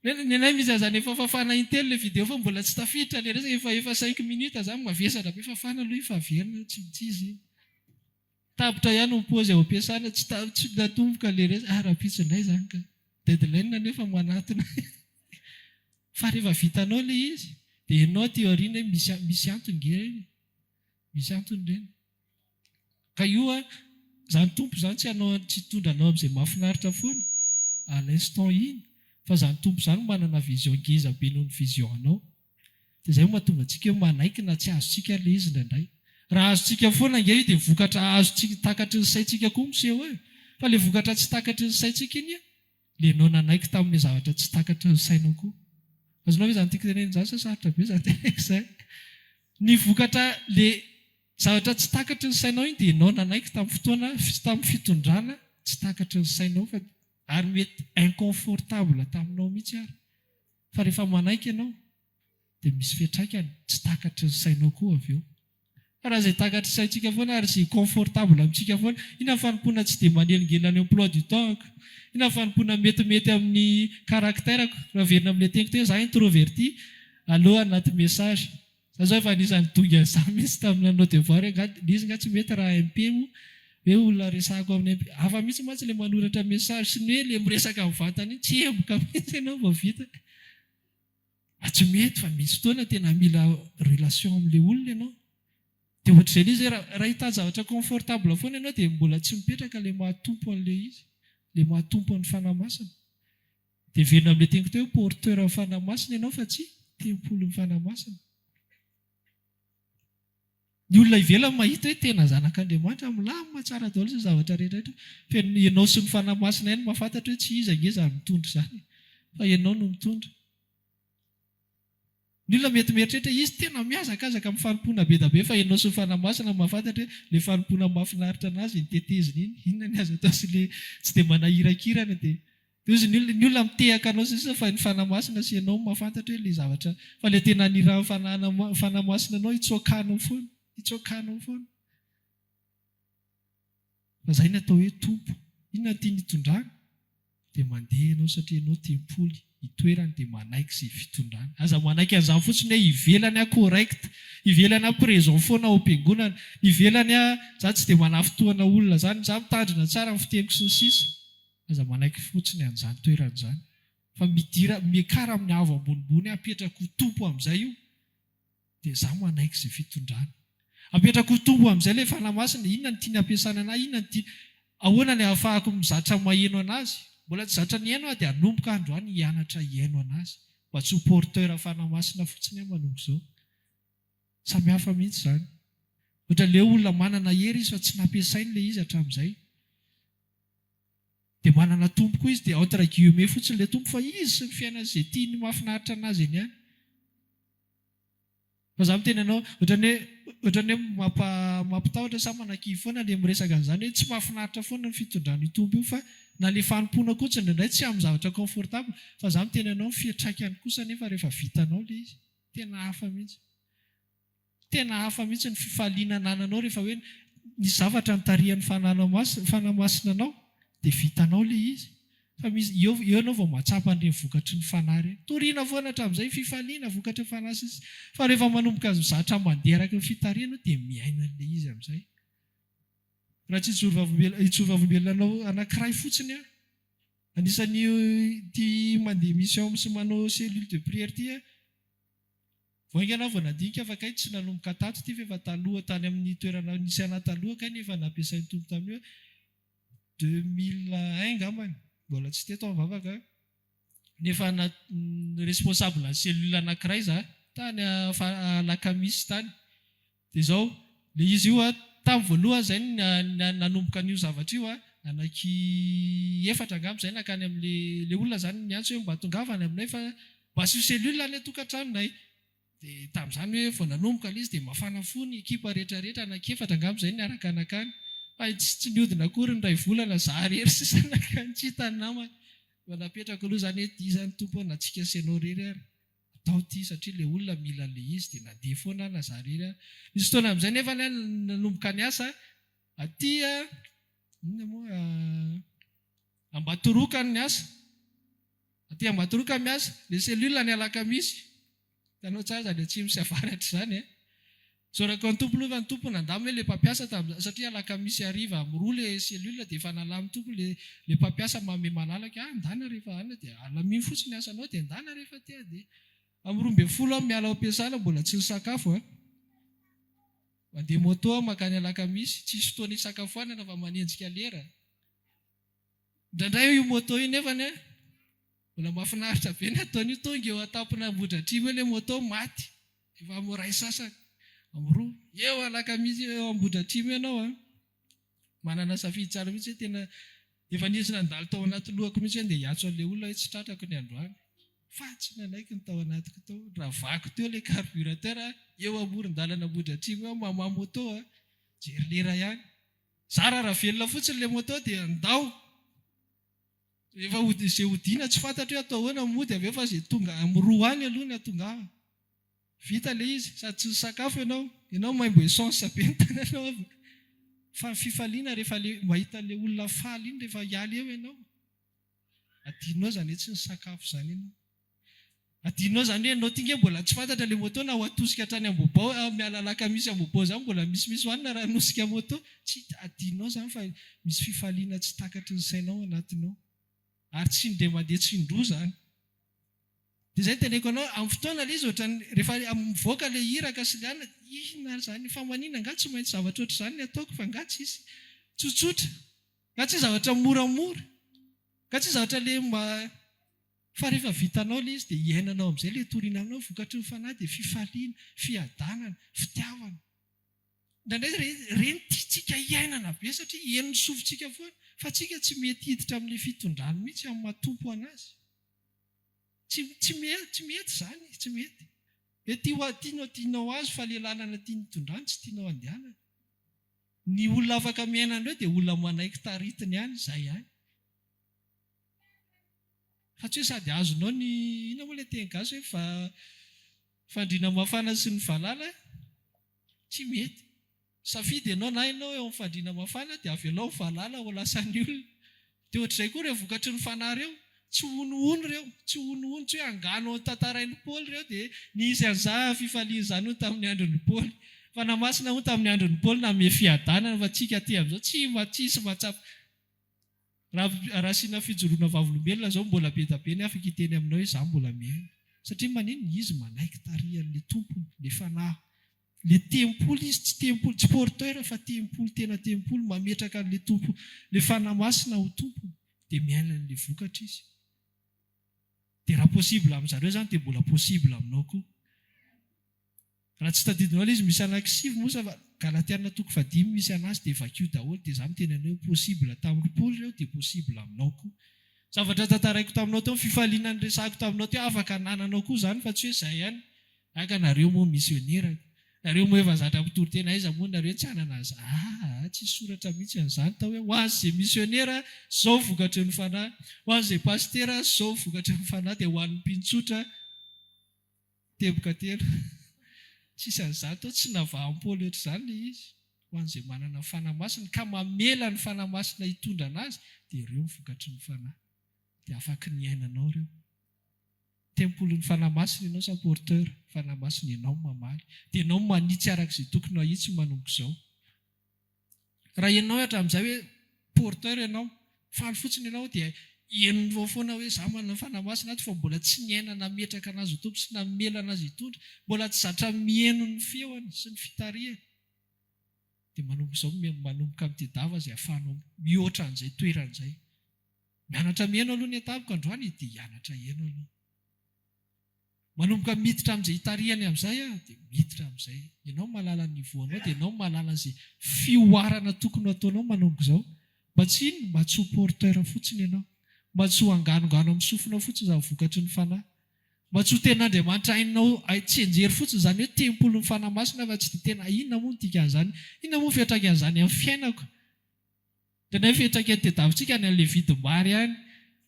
Ny anay misy azany efa fafana intelo ilay video fa mbola tsy tafiditra ilay resaka efa 5 minutes izany mavesatra be fafana aloha ifaverina tsy mitsizy. Tapitra ihany ny pôzy ao ampiasana tsy natomboka ilay resaka raha-pitsindray izany ka deadline nefa manatona. Fa rehefa vitanao ilay izy dia ianao ty aoriana misy antony ngeny. Misy antony ireny. Ka io izany tompo izany tsy hitondranao amin'izay mahafinaritra foana à l'instant iny. Fa izany tompo izany manana vision ngeza be noho ny visionanao. Dia izay mahatonga antsika hoe manaiky na tsy azontsika ilay izy indraindray. Raha azontsika foana nge dia vokatra azontsika takatry ny saintsika koa miseho hoe. fa le vokatra tsy takatry ny saintsika iny le nao nanaiky tamin'ny zavatra tsy takatry ny sainao koa. Azonao hoe zany tiako teneny zany sa sarotra be zany tenezay. Ny vokatra le zavatra tsy takatry ny sainao iny dia nao nanaiky tamin'ny fotoana tamin'ny fitondrana tsy takatry ny sainao fa ary mety inconfortable taminao mihitsy ary. Fa rehefa manaiky ianao dia misy fiantraikany tsy takatry ny sainao koa avy eo. Raha izay takatry saintsika foana ary sy confortable amintsika foana, ina fanompoana tsy dia manelingelana emploi du temps, ina fanompoana metimety amin'ny karakterako. Raha verina amin'ilay teniko teo za introverti, aleo anaty message. Za zao efa anisany tonga an'izany mihitsy tamin'ny nanao devoir, izy nga tsy mety raha MP mo, hoe olona resahako amin'ny MP. Hafa mihitsy mantsy ilay manoratra message sy ny hoe ilay miresaka amin'ny vatany iny, tsy heboka mihitsy ianao vao vita. Tsy mety fa misy fotoana tena mila relation amin'ilay olona ianao. Dia ohatr'izay izy raha hita zavatra confortable foana ianao dia mbola tsy mipetraka ilay mahatompo an'ilay izy, ilay mahatompo an'ny fanamasina. Dia verina amin'ilay teniko teo porteur amin'ny fanamasina ianao fa tsy tempolo ny fanamasina. Ny olona ivelany mahita hoe tena zanak'Andriamanitra milamina tsara daholo sy zavatra rehetrarehetra. Fa ianao sy ny fanamasina ihany mahafantatra hoe tsy izy angeza mitondra izany, fa ianao no mitondra. Ny olona mety mieritreritra izy tena miazakazaka amin'ny fanompoana be da be, fa ianao sy ny fanamasina mahafantatra hoe ilay fanompoana mahafinaritra anazy ny teteziny iny, inona ny azo atao sy ilay tsy dia manahirakirana dia ozy ny olona mitehaka anao sisa fa ny fanamasina sy ianao mahafantatra hoe ilay zavatra fa ilay tena nirahan'ny fanamasina anao itsokanao foana. Itsokanao foana. Fa izay no atao hoe tompo. Inona tiany hitondrana? Dia mandeha ianao satria ianao tempoly, itoerany dia manaiky sy fitondrana. Aza manaiky an'izany fotsiny hoe ivelany a correct, ivelany a présent foana ao am-piangonana, ivelany a za tsy dia manafotoana olona zany, za mitandrina tsara amin'ny fiteniko sy ny sisa. Aza manaiky fotsiny an'izany toerana izany. Fa miakara amin'ny avo ambonimbony apetraka ho tompo amin'izay io, dia za manaiky izay fitondrana. Apetraka ho tompo amin'izay ilay fanamasina, inona ny tiany ampiasana anazy, inona ny tiany, ahoana ny ahafahako mizatra maheno anazy. Mbola tsy zatra ny haino aho dia hanomboka androany hianatra hiaino anazy. Mba tsy ho porteur fanamasina fotsiny aho manomboka izao. Samy hafa mihitsy izany. Ohatra ilay olona manana hery izy fa tsy nampiasainy ilay izy hatramin'izay. Dia manana tompo koa izy dia entre guillemets fotsiny ilay tompo fa izy sy ny fiainana izay tiany mahafinaritra anazy eny ihany. Fa za miteny ianao, ohatrany hoe mampitahotra sa manakivy foana ilay miresaka an'izany hoe tsy mahafinaritra foana ny fitondrany tompo io fa na ilay fanompoana kosa indraindray tsy amin'ny zavatra confortable, fa za miteny ianao ny fiantraikany kosa nefa rehefa vitanao ilay izy. Tena hafa mihitsy. Tena hafa mihitsy ny fifaliana anananao rehefa hoe ny zavatra nitarihan'ny fanamasina anao dia vitanao ilay izy. Fa eo ianao vao mahatsapa an'ireny vokatry ny fanahy ireny. Toriana foana hatramin'izay fifaliana vokatry ny fanahy sisa. Fa rehefa manomboka zatra mandeha araka ny fitariana dia miaina an'ilay izy amin'izay. Raha tsy hitsovavelognanao anankiray fotsiny aho, anisan'ny tia mandeha mission sy manao cellule de prière ity, voainga anao vao nadinika fa kay tsy nanomboka tato ity fa efa taloha tany amin'ny toerana nisy ana taloha kay nefa nampiasain'ny tompo tamin'io 2001 angambany, mbola tsy teto mivavaka. Nefa responsable ny cellule anankiray za tany Alakamisy tany. Dia izao, ilay izy io tamin'ny voalohany izay nanomboka an'io zavatra io, anaky 4 angamba izay nakany amin'ilay olona zany niantso hoe mba tongavany aminay fa mba sy cellule ilay tokantranonay. Dia tamin'izany hoe vao nanomboka ilay izy dia mafana fo ny ekipa rehetrarehetra anaky 4 angamba izay niaraka anakany. Fa tsy niodina akory ny ray volana za rery sisa nakany tsy hitany namany. Mba napetraka aloha izany hoe izany tompo na tsika sianao rery ary. Atao ity satria ilay olona mila ilay izy dia nandeha foana na za rery. Misy fotoana amin'izay nefa nanomboka ny asa aty Ambatoroka ny asa. Aty Ambatoroka ny asa, ilay cellule ny Alakamisy. Tanao tsara dia tsy misy avaratra izany. Saoraka ny tompo aloha, ny tompo nandamy hoe ilay mpampiasa satria Alakamisy ariva amiroa ilay cellule dia efa nalamin'ny tompo ilay mpampiasa manome malalaka, andana rehefa anona dia alaminy fotsiny asanao dia andana rehefa tia dia amin'ny 12 miala ao am-piasana mbola tsy nisakafo. Mandeha moto makany Alakamisy, tsisy fotoana hisakafoanana fa manenjika lera. Indraindray io moto io nefany mbola mahafinaritra be ny ataon'io, tonga eo atampona Ambohidratrimo ilay moto maty. Efa moray sasaka. Amroa, eo Alakamisy eo Ambohidratrimo ianao manana safidy tsara mihitsy hoe tena efa nisy nandalo tao anaty lohako mihitsy hoe dia hiatso an'ilay olona hoe tsy tratrako ny androany. Fa tsy nanaiky ny tao anatiko tao. Raha vaky teo ilay carburateur eo amoron-dalana Ambohidratrimo eo mamà moto jery lera ihany. Zara raha velona fotsiny ilay moto dia andao. Efa izay hodiana tsy fantatra hoe atao hoana mody avy eo fa izay tonga amiroa any aloha ny atonga. Vita ilay izy, sady tsy sakafo ianao maimbo essence be ny tananao. Fa fifaliana rehefa mahita ilay olona faly iny rehefa hialy eo ianao. Adinao zany hoe tsy ny sakafo zany ianao. Adinao zany hoe ianao tinga mbola tsy fantatra ilay moto na ho atosika hatrany Ambobao, miala lakamisy Ambobao zany mbola misy hoanina raha anosika moto. Tsy adinao zany fa misy fifaliana tsy takatry ny sainao anatinao. Ary tsy indray mandeha tsindroa zany. Dia izay teneko anao, amin'ny fotoana ilay izy ohatrany rehefa mivoaka ilay hiraka sy ilay alina, inona zany fa manina nga tsy maintsy zavatra ohatr'izany ny ataoko fa nga tsy izy tsotsotra, nga tsy zavatra moramora, nga tsy zavatra ilay fa rehefa vitanao ilay izy dia iainanao amin'izay ilay toriana aminao, vokatry ny fanahy dia fifaliana, fiadanana, fitiavana. Indraindray reny tiantsika iainana be satria henony sofintsika foana, fa tsika tsy mety hiditra amin'ilay fitondrany mihitsy amin'ny mahatompo anazy. Tsy mety zany, tsy mety. Tianao azy fa ilay lalana tiany tondrany tsy tianao andehanana. Ny olona afaka miainana ireo dia olona manaiky taritiny ihany, izay ihany. Fa tsy hoe sady azonao ny ina moa ilay teny gasy hoe fandriana mafana sy ny valala, tsy mety. Safidy ianao na ianao eo amin'ny fandriana mafana dia avy ianao valala ho lasan'ny olona. Dia ohatr'izay koa ireo vokatry ny fanahy ireo, tsy honohono ireo, tsy honohono, tsy hoe angano tantarain'ny Paoly ireo dia nisy an'iza fifaliana izany ho tamin'ny andron'ny Paoly. Fa na masina ho tamin'ny andron'ny Paoly na me fiadanana fa tsika aty amin'izao tsy mahatsapa. Raha asiana fijoroana vavolombelona izao mbola be da be ny afaka hiteny aminao hoe izaho mbola miaina. Satria manino izy manaiky tarihan'ilay tompony, ilay fanahy. Ilay tempoly izy tsy tempoly, tsy porteur fa tempoly, tena tempoly mametraka an'ilay tompo, ilay fanahy masina ho tompony dia miaina an'ilay vokatra izy. Dia raha possible amin'izareo zany dia mbola possible aminao koa. Raha tsy tadidinao ilay izy misy anankisivy moa fa Galatiana 5:5 misy anazy dia vakio daholo dia izaho miteny anao possible tamin'ny Paoly ireo dia possible aminao koa. Zavatra tantaraiko taminao teo, fifaliana ny resahako taminao teo, afaka nananao koa izany fa tsy hoe izay ihany. Aka nareo moa misionera, nareo moa efa zatra mpitorotena, aiza moa nareo tsy hanana azy. Tsy soratra mihitsy an'izany tao hoe ho an'izay misionera izao vokatry ny fanahy, ho an'izay pastera izao vokatry ny fanahy, dia ho an'ny mpintsotra teboka telo. Tsisy an'izany tao, tsy navahan'Paoly ohatr'izany ilay izy. Ho an'izay manana fanahy masina ka mamela ny fanahy masina hitondra anazy, dia ireo vokatry ny fanahy. Dia afaka ny iainanao ireo. Tempoly ny fanahy masina ianao sa porteur, fanahy masina ianao mamaly. Dia ianao manitsy arak'izay tokony ho ahitsy manomboka izao. Raha ianao hatramin'izay hoe porteur ianao, faly fotsiny ianao dia henonao foana hoe izaho manana fanahy masina ato fa mbola tsy niainana metraka anazy ho tompo sy namela anazy hitondra, mbola tsy zatra mihaino ny feony sy ny fitarihany. Dia manomboka izao manomboka amin'ny tedava izay ahafahanao mihoatra an'izay toeran'izay. Mianatra mihaino aloha ny atapika androany dia hianatra hihaino aloha. Manomboka miditra amin'izay hitarihany amin'izay dia miditra amin'izay. Ianao mahalala ny voanao dia ianao mahalala izay fioarana tokony ataonao manomboka izao. Mba tsy inona, mba tsy ho porteur fotsiny ianao, mba tsy ho anganongano amin'ny sofinao fotsiny izany vokatry ny fanahy, mba tsy ho ten'Andriamanitra hainao tsy enjery fotsiny izany hoe tempoly ny fanahy masina fa tsy dia tena inona moa no dikan'izany, inona moa fiantraikan'izany amin'ny fiainako. Dia na fiantraikany tedavitsika ny an'ilay vidim-bary ihany.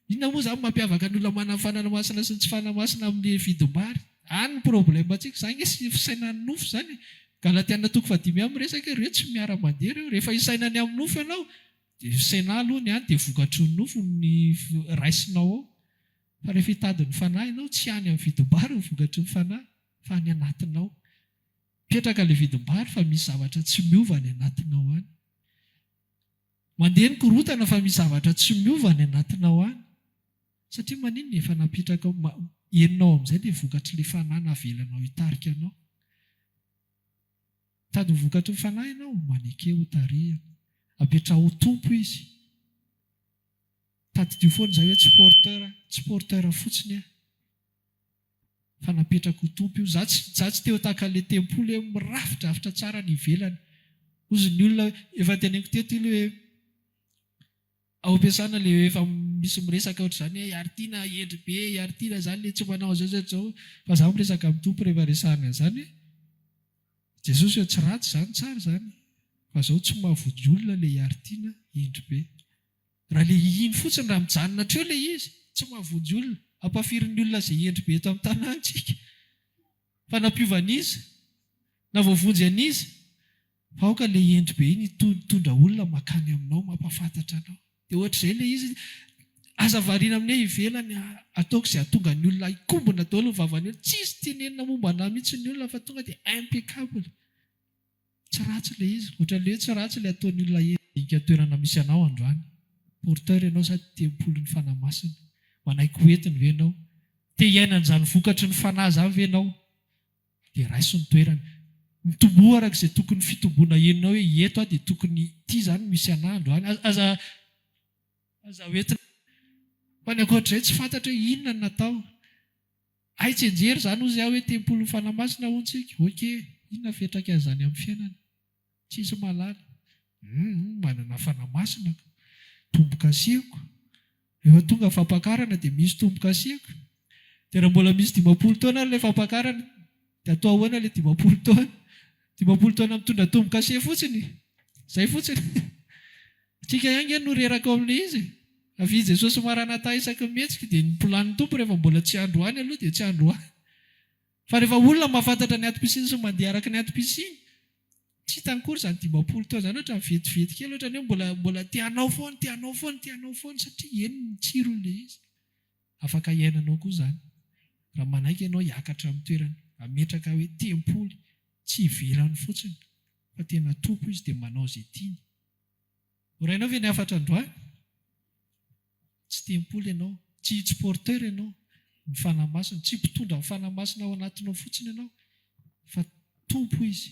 Inona moa izany mampiavaka ny olona manana fanahy masina sy tsy fanahy masina amin'ilay vidim-bary? Any ny problemantsika, izany hoe fisainan'ny nofo izany. Galatiana 5:5 miresaka ireo tsy miara-mandeha ireo. Rehefa isainany amin'ny nofo ianao, dia isaina alohany ihany dia vokatry ny nofo ny raisinao ao. Fa rehefa hitady ny fanahy ianao, tsy any amin'ny vidim-bary ny vokatry ny fanahy, fa any anatinao. Petraka ilay vidim-bary fa misy zavatra tsy miova any anatinao any. Mandeha ny korotana fa misy zavatra tsy miova any anatinao any. Satria manino efa napetraka henonao amin'izay dia vokatry ilay fanahy navelanao hitarika anao. Tady ny vokatry ny fanahy ianao, manekeo ho tarihana. Apetra ho tompo izy. Tadidio foana izay hoe tsy porteur fotsiny fa napetraka ho tompo io. Za tsy teo tahaka ilay tempoly hoe mirafidrafitra tsara ny ivelany. Hozy ny olona efa teneniko teto ilay hoe ao ampiasana le efa misy miresaka ohatr'izany hoe aritiana endry be aritiana zany le tsy manao zao fa zaho miresaka amin'ny tompo rehefa resahana zany Jesosy hoe tsy ratsy zany tsara zany fa zao tsy mahavojo olona le aritiana endry be raha le iny fotsiny raha mijanona treo le izy tsy mahavojo olona ampafirin'ny olona zay endry be eto amin'ny tanàntsika fa nampiovan'izy na voavonjy an'izy fa aoka le endry be iny tondra olona makany aminao mampafantatra anao dia ohatr'izay le izy aza variana amin'e ivelany ataoko izay atonga ny olona ikombona daholo ny vavany olona tsisy tenenina momba anahy mihitsy ny olona fa tonga dia impeccable tsy ratsy le izy ohatran'le hoe tsy ratsy le ataon'ny olona endrika toerana misy anao androany porteur ianao sady tempolo ny fanamasina manaiky hoentiny ve ianao te hiainana izany vokatry ny fanahy zany ve ianao dia raiso ny toerana mitombo araka izay tokony fitomboana enina hoe eto dia tokony ity zany misy anah androany aza hoentina fa ny ankoatr'izay tsy fantatra hoe inona ny natao aitsenjery zany ozy aho hoe tempolo ny fanamasina hontsika oke inona fetraka azany amin'ny fiainana tsisy malala manana fanamasina tombo-kasiako efa tonga fampakarana dia misy tombo-kasiako dia raha mbola misy 50 taona le fampakarana dia atao ahoana le 50 taona 50 taona mitondra tombo-kasia fotsiny zay fotsiny tsika ihany no reraka ao amin'le izy avy Jesosy maranatha isaky mihetsika dia ny plan'ny tompo rehefa mbola tsy androany aloha dia tsy androany fa rehefa olona mahafantatra ny atom-pisiny sy mandeha araka ny atom-pisiny tsy tankory zany 50 taona zany ohatra mivetivety kely ohatra ny hoe mbola tianao foana satria eny ny tsiron'le izy afaka iainanao koa zany raha manaiky ianao hiakatra amin'ny toerana ametraka hoe tempoly tsy ivelany fotsiny fa tena tompo izy dia manao izay tiany orainao ve ny afatra androany tsy tempoly ianao tsy porteur ianao ny fanamasina tsy mpitondra ny fanamasina ao anatinao fotsiny ianao fa tompo izy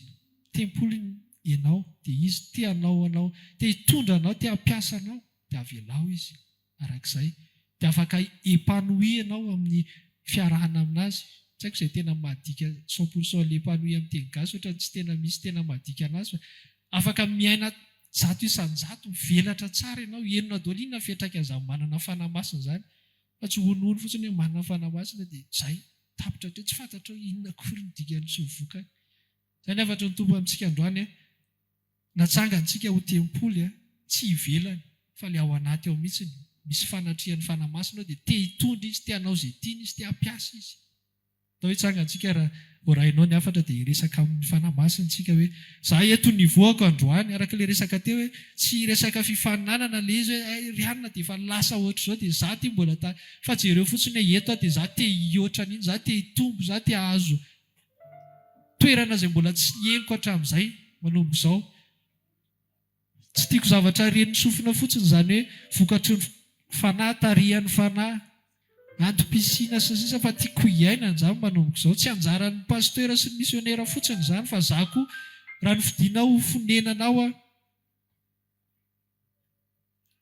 tempoly ianao dia izy tianao anao dia hitondra anao dia hampiasa anao dia avelao izy arak'izay dia afaka epanoui ianao amin'ny fiarahana aminazy tsy haiko izay tena mahadika 100% le epanoui amin'ny teny gasy ohatra tsy tena misy tena mahadika anazy fa afaka miaina zato isan-jato mivelatra tsara ianao enona daholo inona fetraka izany manana fanamasina zany fa tsy honohony fotsiny hoe manana fanamasina dia zay tapitra hoe tsy fantatra hoe inona kory ny dikany sy vokany zany afatra ny tompo amintsika androany natsangantsika ho tempoly tsy ivelany fa le ao anaty ao mihitsy misy fanatrihan'ny fanamasina dia te hitondra izy te hanao izay tiany izy te hampiasa izy atao hoe tsangantsika raha voarahinao ny afatra dia resaka amin'ny fanamasintsika hoe za eto nivoako androany araka le resaka teo hoe tsy resaka fifaninanana le izy hoe rianina dia efa lasa ohatra zao dia za ty mbola ta fa jereo fotsiny hoe eto dia za te hihoatra n'iny za te hitombo za te hahazo toerana izay mbola tsy heniko hatramin'izay manombo izao tsy tiako zavatra ren'ny sofina fotsiny zany hoe vokatry ny fanahy tarihan'ny fanahy antom-pisina sasisa fa tiako hiainana zany manomboka izao tsy anjaran'ny pastera sy ny misionera fotsiny zany fa za koa raha ny fidinao fonenanao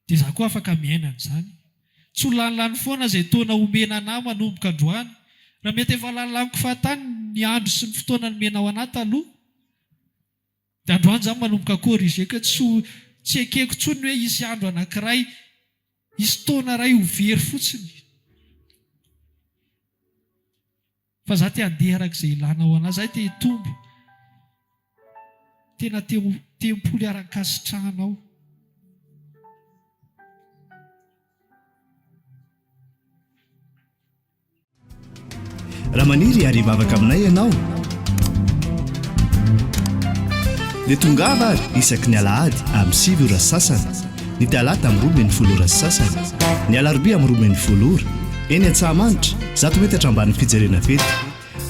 dia za koa afaka miainana zany tsy ho lanilany foana izay taona omena anahy manomboka androany raha mety efa lanilaniko fahatany ny andro sy ny fotoana nomenao anahy taloha dia androany zany manomboka korrigeko tsy ekeko tsony hoe isy andro anankiray isy taona ray ho very fotsiny fa za te handeha arak'izay ilanao anazy zay te hitombo tena tempoly arakasitrahanao raha maniry arivavaka aminay ianao dia tongava ary isaky ny alahady amin'ny 7 ora sasany ny talata amin'ny 12 ora sasany ny alarobia amin'ny 12 ora eny Antsahamanitra 100 metatra ambany fijerena fety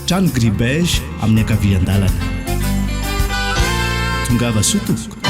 trano gribege amin'ny ankavian-dalana tongava sotoko